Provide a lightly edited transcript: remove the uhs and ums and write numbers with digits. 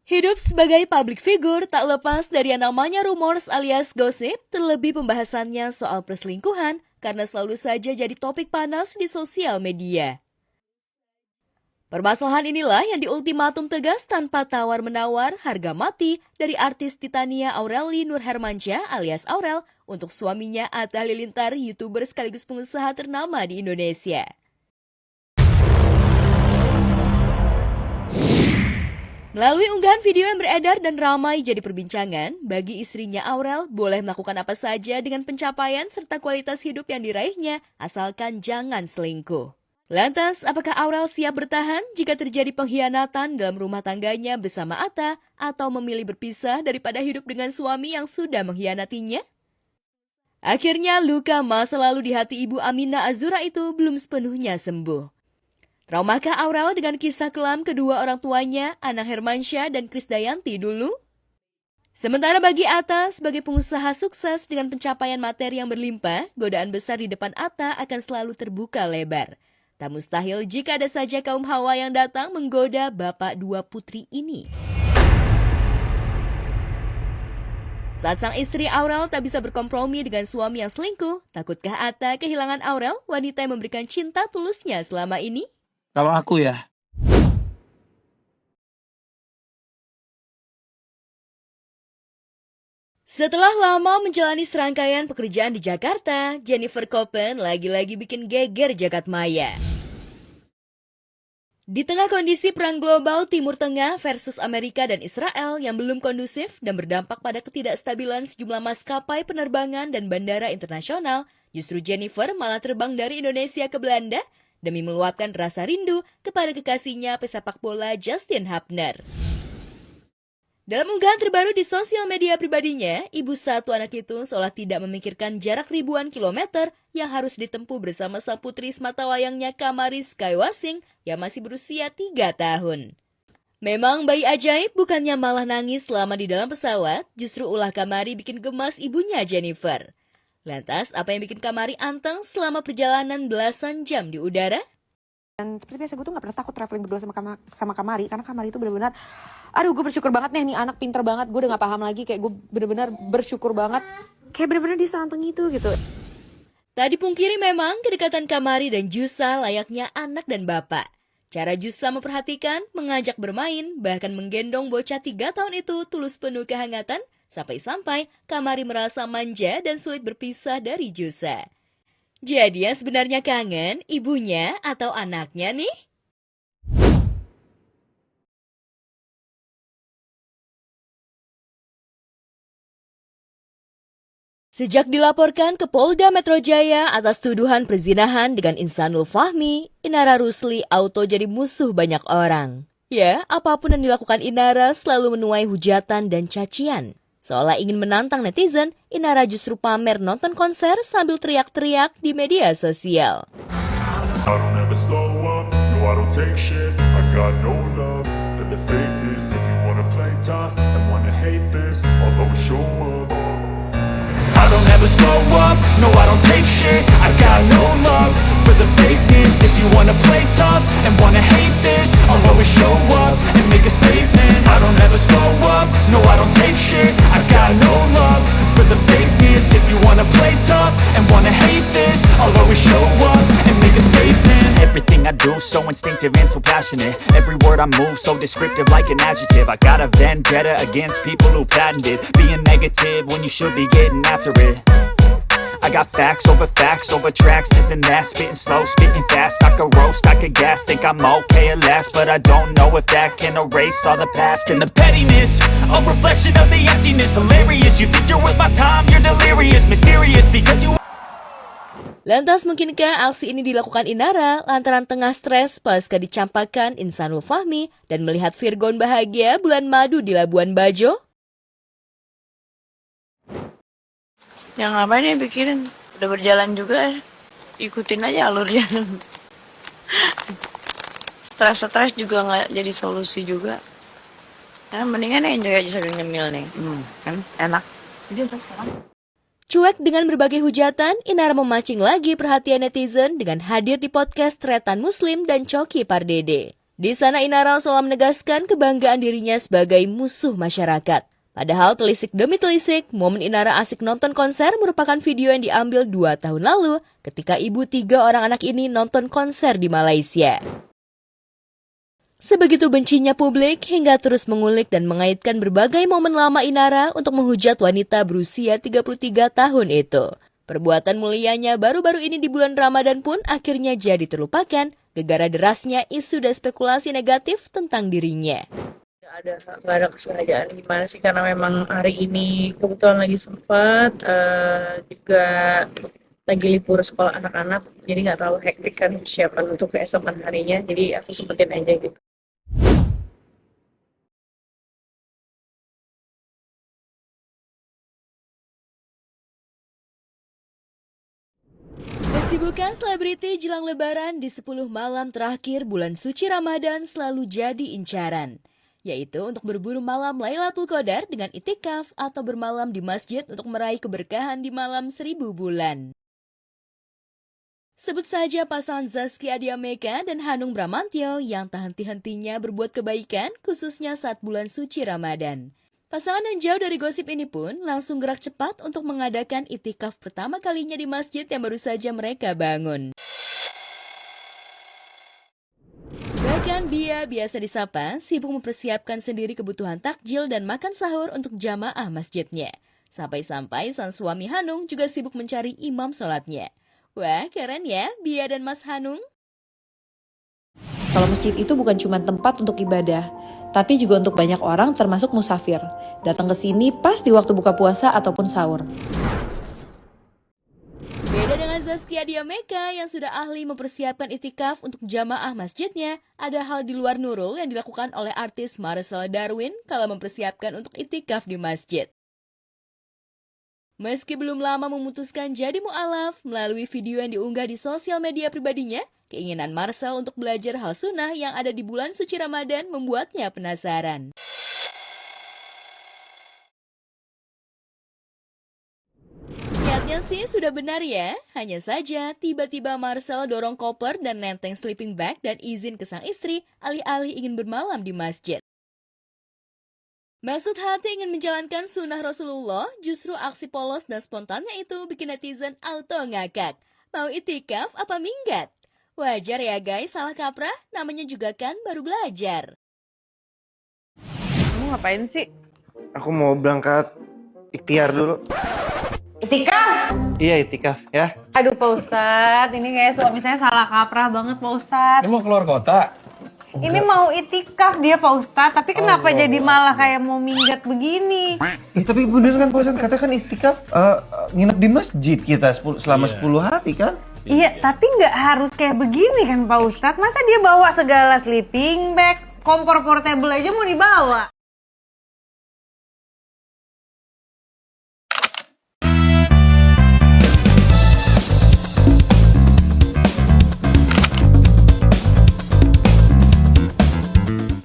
Hidup sebagai public figure tak lepas dari yang namanya rumors alias gosip, terlebih pembahasannya soal perselingkuhan karena selalu saja jadi topik panas di sosial media. Permasalahan inilah yang diultimatum tegas tanpa tawar-menawar harga mati dari artis Titania Aureli Nur Hermansyah alias Aurel untuk suaminya Atta Halilintar, YouTuber sekaligus pengusaha ternama di Indonesia. Melalui unggahan video yang beredar dan ramai jadi perbincangan, bagi istrinya Aurel boleh melakukan apa saja dengan pencapaian serta kualitas hidup yang diraihnya, asalkan jangan selingkuh. Lantas, apakah Aurel siap bertahan jika terjadi pengkhianatan dalam rumah tangganya bersama Atta, atau memilih berpisah daripada hidup dengan suami yang sudah mengkhianatinya? Akhirnya, luka masa lalu di hati ibu Aminah Azura itu belum sepenuhnya sembuh. Traumakah Aurel dengan kisah kelam kedua orang tuanya, Anang Hermansyah dan Krisdayanti dulu? Sementara bagi Atta, sebagai pengusaha sukses dengan pencapaian materi yang berlimpah, godaan besar di depan Atta akan selalu terbuka lebar. Tak mustahil jika ada saja kaum hawa yang datang menggoda bapak dua putri ini. Saat sang istri Aurel tak bisa berkompromi dengan suami yang selingkuh, takutkah Atta kehilangan Aurel, wanita yang memberikan cinta tulusnya selama ini? Kalau aku ya, Setelah lama menjalani serangkaian pekerjaan di Jakarta, Jennifer Koppen lagi-lagi bikin geger jagat maya. Di tengah kondisi perang global Timur Tengah versus Amerika dan Israel yang belum kondusif dan berdampak pada ketidakstabilan sejumlah maskapai penerbangan dan bandara internasional, justru Jennifer malah terbang dari Indonesia ke Belanda demi meluapkan rasa rindu kepada kekasihnya pesepak bola Justin Hapner. Dalam unggahan terbaru di sosial media pribadinya, ibu satu anak itu seolah tidak memikirkan jarak ribuan kilometer yang harus ditempuh bersama sang putri sematawayangnya Kamari Skywasing yang masih berusia 3 tahun. Memang bayi ajaib bukannya malah nangis selama di dalam pesawat, justru ulah Kamari bikin gemas ibunya Jennifer. Lantas, apa yang bikin Kamari anteng selama perjalanan belasan jam di udara? Dan seperti biasa gue tuh gak pernah takut traveling berdua sama Kamari. Karena Kamari itu benar-benar, aduh gue bersyukur banget nih anak pinter banget. Gue udah gak paham lagi, kayak gue benar-benar bersyukur banget. Kayak benar-benar dia seanteng itu gitu. Tak dipungkiri memang kedekatan Kamari dan Jusa layaknya anak dan bapak. Cara Jusa memperhatikan, mengajak bermain, bahkan menggendong bocah 3 tahun itu tulus penuh kehangatan, sampai-sampai Kamari merasa manja dan sulit berpisah dari Jusa. Jadi yang sebenarnya kangen, ibunya atau anaknya nih? Sejak dilaporkan ke Polda Metro Jaya atas tuduhan perzinahan dengan Ihsanul Fahmi, Inara Rusli auto jadi musuh banyak orang. Ya, apapun yang dilakukan Inara selalu menuai hujatan dan cacian. Seolah ingin menantang netizen, Inara justru pamer nonton konser sambil teriak-teriak di media sosial. I don't ever slow up, no I don't take shit. I got no love for the fakeness. If you wanna play tough and wanna hate this, I'll always show up. I don't ever slow up, no I don't take shit. I got no love for the fakeness. If you wanna play tough and wanna hate this, I'll always show up and make a statement. I don't ever slow up, no I don't take shit. I got no love for the fakeness. If you wanna play tough and wanna hate this, I'll always show up and make a statement. Everything I do so instinctive and so passionate. Every word I move so descriptive like an adjective. I got a vendetta against people who patented being negative when you should be getting after it. I got facts over tracks, this and that. Spitting slow, spitting fast. I could roast, I could gas. Think I'm okay at last, but I don't know if that can erase all the past. And the pettiness, a reflection of the emptiness. Hilarious, you think you're worth my time, you're delirious. Mysterious, because you... Lantas mungkinkah aksi ini dilakukan Inara lantaran tengah stres pasca dicampakkan Ihsanul Fahmi dan melihat Virgon bahagia bulan madu di Labuan Bajo? Ya ngapain ya pikirin, udah berjalan juga, ikutin aja alurnya. Stres juga nggak jadi solusi juga. Nah, mendingan enjoy aja sambil nyemil nih, kan enak. Jadi apa sekarang? Cuek dengan berbagai hujatan, Inara memancing lagi perhatian netizen dengan hadir di podcast Tretan Muslim dan Coki Pardede. Di sana Inara seolah menegaskan kebanggaan dirinya sebagai musuh masyarakat. Padahal telisik demi telisik, momen Inara asik nonton konser merupakan video yang diambil 2 tahun lalu ketika ibu 3 orang anak ini nonton konser di Malaysia. Sebegitu bencinya publik hingga terus mengulik dan mengaitkan berbagai momen lama Inara untuk menghujat wanita berusia 33 tahun itu. Perbuatan mulianya baru-baru ini di bulan Ramadan pun akhirnya jadi terlupakan gegara derasnya isu dan spekulasi negatif tentang dirinya. Nggak ada kesengajaan gimana sih, karena memang hari ini kebetulan lagi sempat juga lagi libur sekolah anak-anak, jadi nggak terlalu hektik kan persiapan untuk keesokan harinya, jadi aku sempetin aja gitu. Kesibukan selebriti jelang lebaran di 10 malam terakhir bulan suci Ramadan selalu jadi incaran, yaitu untuk berburu malam Lailatul Qadar dengan itikaf atau bermalam di masjid untuk meraih keberkahan di malam 1000 bulan. Sebut saja pasangan Zaskia Adiameka dan Hanung Bramantyo yang tak henti-hentinya berbuat kebaikan khususnya saat bulan suci Ramadan. Pasangan yang jauh dari gosip ini pun langsung gerak cepat untuk mengadakan itikaf pertama kalinya di masjid yang baru saja mereka bangun. Bahkan Bia, biasa disapa, sibuk mempersiapkan sendiri kebutuhan takjil dan makan sahur untuk jamaah masjidnya. Sampai-sampai sang suami Hanung juga sibuk mencari imam sholatnya. Wah, keren ya Bia dan Mas Hanung. Kalau masjid itu bukan cuma tempat untuk ibadah, tapi juga untuk banyak orang termasuk musafir. Datang ke sini pas di waktu buka puasa ataupun sahur. Beda dengan Zaskia Adiameka yang sudah ahli mempersiapkan itikaf untuk jamaah masjidnya, ada hal di luar Nurul yang dilakukan oleh artis Marcel Darwin kalau mempersiapkan untuk itikaf di masjid. Meski belum lama memutuskan jadi mu'alaf, melalui video yang diunggah di sosial media pribadinya, keinginan Marcel untuk belajar hal sunnah yang ada di bulan suci Ramadan membuatnya penasaran. Niatnya sih sudah benar ya, hanya saja tiba-tiba Marcel dorong koper dan nenteng sleeping bag dan izin ke sang istri alih-alih ingin bermalam di masjid. Maksud hati ingin menjalankan sunnah Rasulullah, justru aksi polos dan spontannya itu bikin netizen auto ngakak. Mau itikaf apa minggat? Wajar ya guys, salah kaprah, namanya juga kan baru belajar. Kamu ngapain sih? Aku mau berangkat ikhtiar dulu. Itikaf? Iya, itikaf ya. Aduh Pak Ustadz, ini kayak suami saya salah kaprah banget Pak Ustadz. Ini mau keluar kota? Ini mau itikaf dia Pak Ustadz, tapi kenapa jadi malah kayak mau minggat begini? Tapi bener kan Pak Ustadz, katakan istikaf nginep di masjid kita selama 10 hari kan? Iya, tapi nggak harus kayak begini kan Pak Ustadz. Masa dia bawa segala sleeping bag, kompor portable aja mau dibawa?